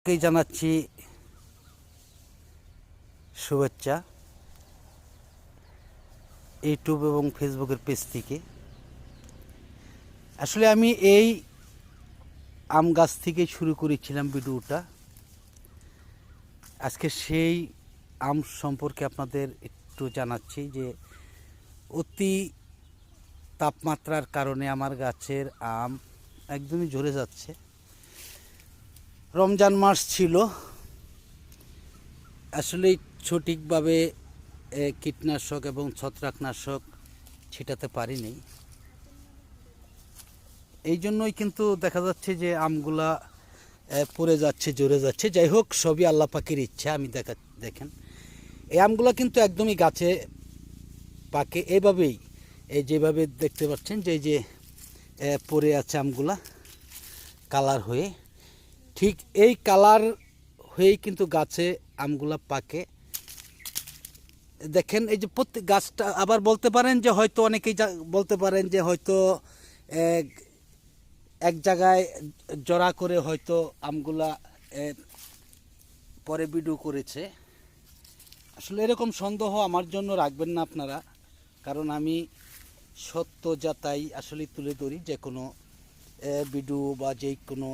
জানাচ্ছি শুভেচ্ছা ইউটিউব এবং ফেসবুকের পেজ থেকে। আসলে আমি এই আম গাছ থেকে শুরু করেছিলাম ভিডিওটা। আজকে সেই আম সম্পর্কে আপনাদের একটু জানাচ্ছি যে অতি তাপমাত্রার কারণে আমার গাছের আম একদমই ঝরে যাচ্ছে। রমজান মাস ছিল, আসলে সঠিকভাবে কীটনাশক এবং ছত্রাকনাশক ছিটাতে পারিনি, এই জন্যই কিন্তু দেখা যাচ্ছে যে আমগুলা পড়ে যাচ্ছে, ঝরে যাচ্ছে। যাই হোক, সবই আল্লাহ পাকের ইচ্ছা। আমি দেখেন এই আমগুলা কিন্তু একদমই গাছে পাকে এভাবেই, এই যেভাবে দেখতে পাচ্ছেন যে এই যে পড়ে আছে আমগুলা কালার হয়ে, ঠিক এই কালার হয়েই কিন্তু গাছে আমগুলা পাকে। দেখেন এই যে প্রত্যেক গাছটা, আবার বলতে পারেন যে হয়তো অনেকেই বলতে পারেন যে হয়তো এক জায়গায় জড়া করে হয়তো আমগুলা পরে ভিডিও করেছে। আসলে এরকম সন্দেহ আমার জন্য রাখবেন না আপনারা, কারণ আমি সত্য যা তাই আসলে তুলে ধরি যে কোনো ভিডিও বা যে কোনো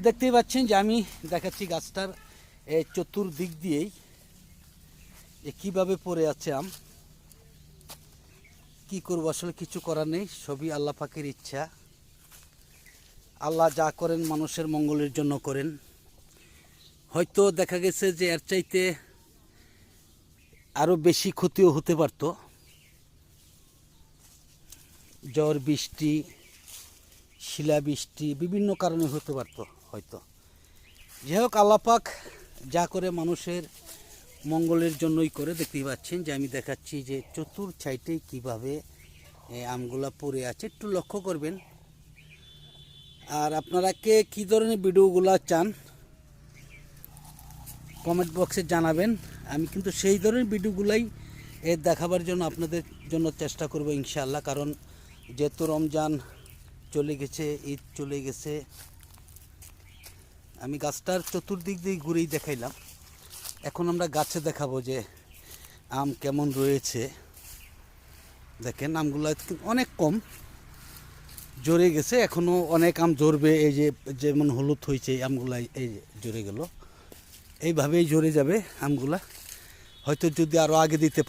দেখতেই পাচ্ছেন যে আমি দেখাচ্ছি গাছটার চতুর্দিক দিয়েই কিভাবে পড়ে আছে আম। কি করব, আসলে কিছু করার নেই, সবই আল্লাহ পাকের ইচ্ছা। আল্লাহ যা করেন মানুষের মঙ্গলের জন্য করেন। হয়তো দেখা গেছে যে এর চাইতে আরও বেশি ক্ষতিও হতে পারত, ঝড় বৃষ্টি, শিলাবৃষ্টি বিভিন্ন কারণে হতে পারত হয়তো। যাই হোক, আল্লাহ পাক যা করে মানুষের মঙ্গলের জন্যই করে। দেখতেই পাচ্ছেন যে আমি দেখাচ্ছি যে চতুর সাইডেই কীভাবে আমগুলা পড়ে আছে, একটু লক্ষ্য করবেন। আর আপনারা কে কী ধরনের ভিডিওগুলো চান কমেন্ট বক্সে জানাবেন। আমি কিন্তু সেই ধরনের ভিডিওগুলাই দেখাবার জন্য আপনাদের জন্য চেষ্টা করব ইনশাআল্লাহ। কারণ যেহেতু রমজান চলে গেছে, ঈদ চলে গেছে, আমি গাছটার চতুর্দিক দিয়ে ঘুরেই দেখাইলাম। এখন আমরা গাছে দেখাবো যে আম কেমন রয়েছে। দেখেন আমগুলো অনেক কম, ঝরে গেছে, এখনও অনেক আম ঝরবে। এই যে যেমন হলুদ হয়েছে এই আমগুলা, এই ঝরে গেল, এইভাবেই ঝরে যাবে আমগুলা। হয়তো যদি আরও আগে দিতে